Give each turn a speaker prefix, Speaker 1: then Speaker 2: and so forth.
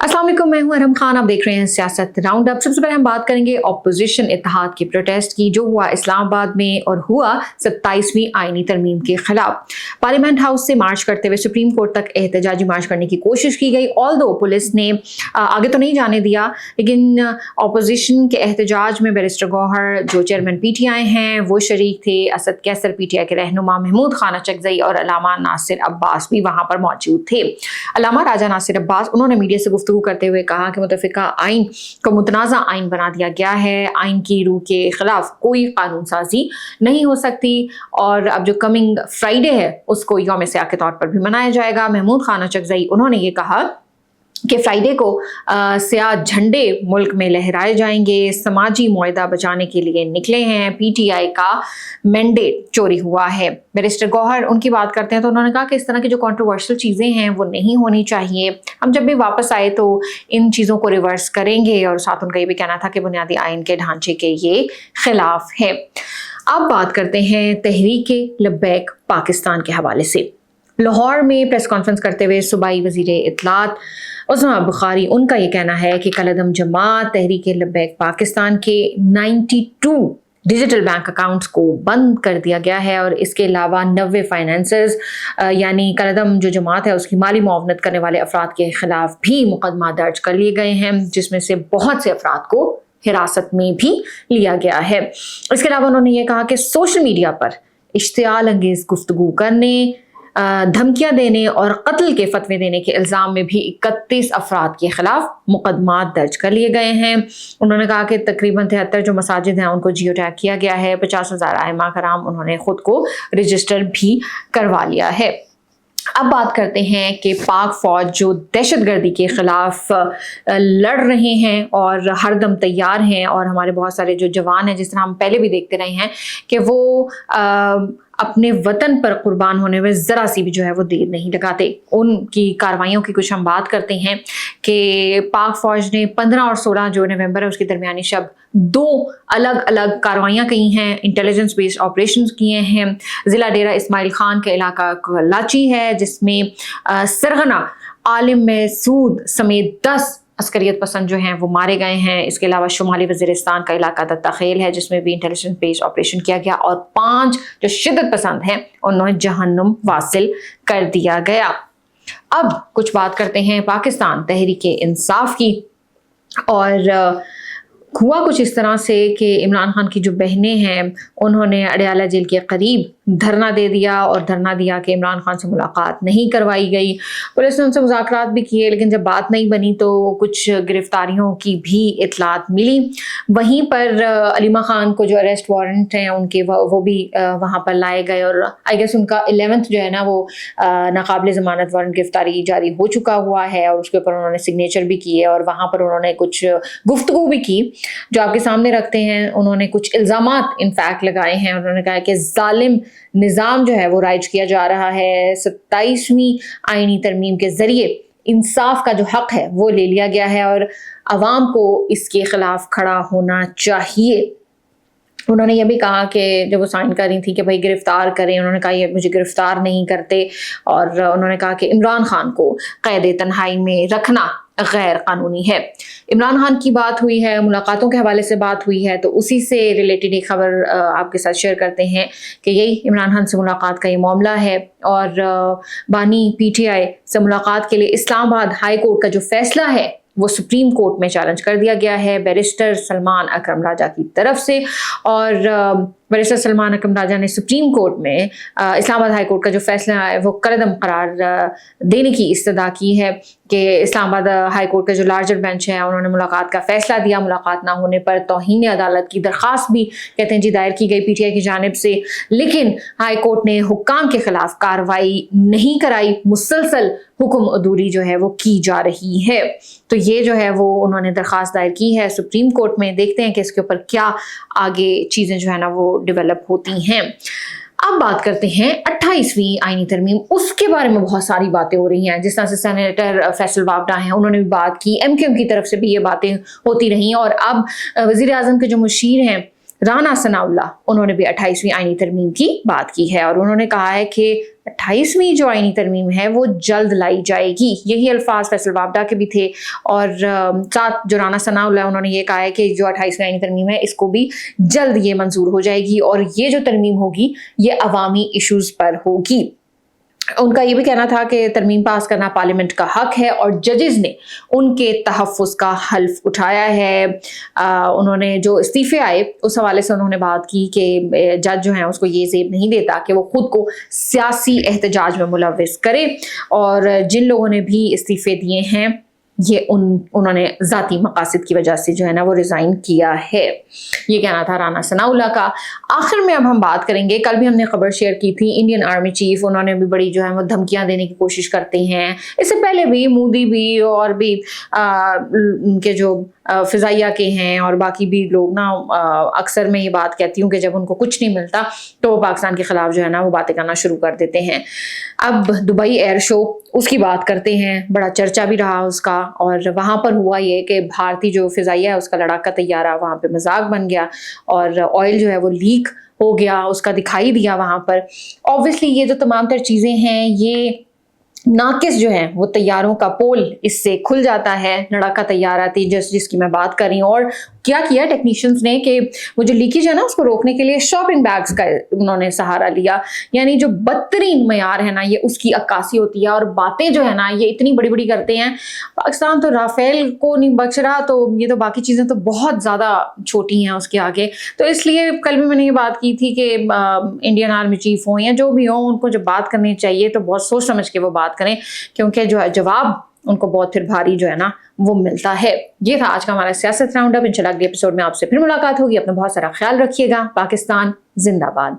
Speaker 1: अस्सलाम वालेकुम, मैं हूं अरहम खान। आप देख रहे हैं सियासत राउंड अप। सबसे पहले हम बात करेंगे ऑपोजिशन इत्तेहाद की प्रोटेस्ट की, जो हुआ इस्लामाबाद में और हुआ 27वीं आईनी तरमीम के खिलाफ। पार्लियामेंट हाउस से मार्च करते हुए सुप्रीम कोर्ट तक एहतजाजी मार्च करने की कोशिश की गई। ऑल्दो पुलिस ने आगे तो नहीं जाने दिया, लेकिन ऑपोजिशन के एहतजाज में बैरिस्टर गौहर जो चेयरमैन PTI हैं वो शरीक थे। असद कैसर PTI के रहनुमा, महमूद खान अचकजई और अलामा नासिर अब्बास भी वहाँ पर मौजूद थे। अलामा राजा नासिर अब्बास उन्होंने मीडिया से गुफ्तगू करते हुए कहा कि मुतफ़िका आइन को मुतनाज़ा आइन बना दिया गया है, आइन की रूह के खिलाफ कोई कानून साजी नहीं हो सकती और अब जो कमिंग फ्राइडे है उसको यौम सियाह के तौर पर भी मनाया जाएगा। महमूद खान अचकजई उन्होंने ये कहा कि फ्राइडे को सियाह झंडे मुल्क में लहराए जाएंगे, समाजी मुआहदा बचाने के लिए निकले हैं, PTI का मैंडेट चोरी हुआ है। बैरिस्टर गौहर उनकी बात करते हैं तो उन्होंने कहा कि इस तरह की जो कंट्रोवर्शियल चीज़ें हैं वो नहीं होनी चाहिए। हम जब भी वापस आए तो इन चीज़ों को रिवर्स करेंगे और साथ उनका ये भी कहना था कि बुनियादी आइन के ढांचे के ये खिलाफ है। अब बात करते हैं तहरीक लब्बैक पाकिस्तान के हवाले से। लाहौर में प्रेस कॉन्फ्रेंस करते हुए सूबाई वज़ीर इत्तलात उस्मा बुखारी, उनका ये कहना है कि कलअदम जमात तहरीक लब्बैक पाकिस्तान के 92 डिजिटल बैंक अकाउंट्स को बंद कर दिया गया है और इसके अलावा 90 फाइनेंसर्स यानी कलअदम जो जमात है उसकी माली मुआवनत करने वाले अफराद के खिलाफ भी मुकदमा दर्ज कर लिए गए हैं, जिसमें से बहुत से अफराद को हिरासत में भी लिया गया है। इसके अलावा उन्होंने ये कहा कि सोशल मीडिया पर इश्तियाल अंगेज गुफ्तगू करने, धमकियां देने और कत्ल के फतवे देने के इल्ज़ाम में भी 31 अफराद के खिलाफ मुकदमा दर्ज कर लिए गए हैं। उन्होंने कहा कि तकरीबन 73 जो मसाजिद हैं उनको जियो टैग किया गया है। 50,000 आइमा कराम उन्होंने खुद को रजिस्टर भी करवा लिया है। अब बात करते हैं कि पाक फौज जो दहशतगर्दी के ख़िलाफ़ लड़ रहे हैं और हरदम तैयार हैं, और हमारे बहुत सारे जो जवान हैं, जिस तरह हम पहले भी देखते रहे हैं कि वो अपने वतन पर कुर्बान होने में ज़रा सी भी जो है वो देर नहीं लगाते। उनकी कार्रवाइयों की कुछ हम बात करते हैं कि पाक फ़ौज ने 15 और 16 जो नवंबर है उसकी दरमियानी शब 2 अलग अलग कार्रवाइयाँ की हैं, इंटेलिजेंस बेस्ड ऑपरेशंस किए हैं। ज़िला डेरा इस्माइल खान के इलाका लाची है, जिसमें सरगना आलिम महसूद समेत 10 अस्करियत पसंद जो हैं वो मारे गए हैं। इसके अलावा शुमाली वज़ीरिस्तान का इलाका दत्ताखेल है, जिसमें भी इंटेलिजेंस बेस्ड ऑपरेशन किया गया और 5 जो शिद्दत पसंद हैं उन्हें जहन्नुम वासिल कर दिया गया। अब कुछ बात करते हैं पाकिस्तान तहरीक इंसाफ की, और हुआ कुछ इस तरह से कि इमरान खान की जो बहनें हैं उन्होंने अडयाला जेल के करीब धरना दे दिया और धरना दिया कि इमरान खान से मुलाकात नहीं करवाई गई। पुलिस ने उनसे मुज़ाकरात भी किए, लेकिन जब बात नहीं बनी तो कुछ गिरफ्तारियों की भी इतलात मिली। वहीं पर अलीमा खान को जो अरेस्ट वारंट हैं उनके वो भी वहाँ पर लाए गए और आई गेस उनका 11th जो है ना वो नाकाबिल ज़मानत वारंट गिरफ्तारी जारी हो चुका हुआ है और उसके ऊपर उन्होंने सिग्नेचर भी किए और वहाँ पर उन्होंने कुछ गुफ्तगू भी की जो आपके सामने रखते हैं। उन्होंने कुछ इल्ज़ामात इनफैक्ट लगाए हैं। उन्होंने कहा कि जालिम निज़ाम जो है वो राइज किया जा रहा है, 27वीं आईनी तरमीम के ज़रिए इंसाफ का जो हक़ है वो ले लिया गया है और अवाम को इसके ख़िलाफ़ खड़ा होना चाहिए। उन्होंने ये भी कहा कि जब वो साइन कर रही थी कि भाई गिरफ़्तार करें, उन्होंने कहा ये मुझे गिरफ़्तार नहीं करते, और उन्होंने कहा कि इमरान खान को क़ैद तन्हाई में रखना गैर कानूनी है। इमरान खान की बात हुई है, मुलाकातों के हवाले से बात हुई है, तो उसी से रिलेटेड एक खबर आपके साथ शेयर करते हैं कि यही इमरान खान से मुलाकात का ये मामला है। और बानी PTI से मुलाकात के लिए इस्लामाबाद हाई कोर्ट का जो फैसला है वो सुप्रीम कोर्ट में चैलेंज कर दिया गया है बैरिस्टर सलमान अकरम राजा की तरफ से, और बैरिस्टर सलमान अकरम राजा ने सुप्रीम कोर्ट में इस्लामाबाद हाई कोर्ट का जो फैसला है वो कलअदम करार देने की इस्तदा की है कि इस्लामाबाद हाई कोर्ट का जो लार्जर बेंच है उन्होंने मुलाकात का फैसला दिया। मुलाकात ना होने पर तौहीन अदालत की दरख्वास्त भी कहते हैं जी दायर की गई PTI की जानिब से, लेकिन हाई कोर्ट ने हुक्काम के खिलाफ कार्रवाई नहीं कराई। मुसलसल हुक्म अदूरी जो है वो की जा रही है। तो ये जो है वो उन्होंने दरख्वास्त दायर की है सुप्रीम कोर्ट में। देखते हैं कि इसके ऊपर क्या आगे चीज़ें जो है ना वो डेवलप होती हैं। अब बात करते हैं 28वीं आईनी तरमीम, उसके बारे में बहुत सारी बातें हो रही हैं। जिस तरह से सेनेटर फैसल वावडा हैं उन्होंने भी बात की, MQM की तरफ से भी ये बातें होती रही, और अब वज़ीर आज़म के जो मुशीर हैं رانا ثناءاللہ انہوں نے بھی 28ویں آئینی ترمیم کی بات کی ہے اور انہوں نے کہا ہے کہ 28ویں جو آئینی ترمیم ہے وہ جلد لائی جائے گی. یہی الفاظ فیصل وابڈا کے بھی تھے اور ساتھ جو رانا ثناءاللہ انہوں نے یہ کہا ہے کہ جو 28ویں آئینی ترمیم ہے اس کو بھی جلد یہ منظور ہو جائے گی اور یہ جو ترمیم ہوگی یہ عوامی ایشوز پر ہوگی. ان کا یہ بھی کہنا تھا کہ ترمیم پاس کرنا پارلیمنٹ کا حق ہے اور ججز نے ان کے تحفظ کا حلف اٹھایا ہے. انہوں نے جو استعفے آئے اس حوالے سے انہوں نے بات کی کہ جج جو ہیں اس کو یہ زیب نہیں دیتا کہ وہ خود کو سیاسی احتجاج میں ملوث کرے اور جن لوگوں نے بھی استعفے دیے ہیں یہ انہوں نے ذاتی مقاصد کی وجہ سے جو ہے نا وہ ریزائن کیا ہے. یہ کہنا تھا رانا ثناءاللہ کا. آخر میں اب ہم بات کریں گے, کل بھی ہم نے خبر شیئر کی تھی, انڈین آرمی چیف انہوں نے بھی بڑی جو ہے وہ دھمکیاں دینے کی کوشش کرتے ہیں. اس سے پہلے بھی مودی بھی اور بھی ان کے جو فضائیہ کے ہیں اور باقی بھی لوگ نا اکثر میں یہ بات کہتی ہوں کہ جب ان کو کچھ نہیں ملتا تو وہ پاکستان کے خلاف جو ہے نا وہ باتیں کرنا شروع کر دیتے ہیں. اب دبئی ایئر شو اس کی بات کرتے ہیں, بڑا چرچا بھی رہا اس کا اور وہاں پر ہوا یہ کہ بھارتی جو فضائیہ ہے اس کا لڑاکا طیارہ وہاں پہ مذاق بن گیا اور آئل جو ہے وہ لیک ہو گیا, اس کا دکھائی دیا وہاں پر. اوبویسلی یہ جو تمام تر چیزیں ہیں یہ ناقص جو ہے وہ طیاروں کا پول اس سے کھل جاتا ہے. لڑاکا طیارہ تھی جس کی میں بات کر رہی ہوں. اور کیا ٹیکنیشینز نے کہ وہ جو لیکیج ہے نا اس کو روکنے کے لیے شاپنگ بیگز کا انہوں نے سہارا لیا. یعنی جو بدترین معیار ہے نا یہ اس کی عکاسی ہوتی ہے اور باتیں جو ہے نا یہ اتنی بڑی بڑی کرتے ہیں. پاکستان تو رافیل کو نہیں بخش رہا تو یہ تو باقی چیزیں تو بہت زیادہ چھوٹی ہیں اس کے آگے. تو اس لیے کل بھی میں نے یہ بات کی تھی کہ انڈین آرمی چیف ہوں یا جو بھی ہوں ان کو جب بات کرنی چاہیے تو بہت سوچ سمجھ کے وہ بات کریں کیونکہ جو ہے جواب ان کو بہت پھر بھاری جو ہے نا وہ ملتا ہے. یہ تھا آج کا ہمارا سیاست راؤنڈ اپ. انشاءاللہ اگلے ایپیسوڈ میں آپ سے پھر ملاقات ہوگی. اپنا بہت سارا خیال رکھیے گا. پاکستان زندہ باد.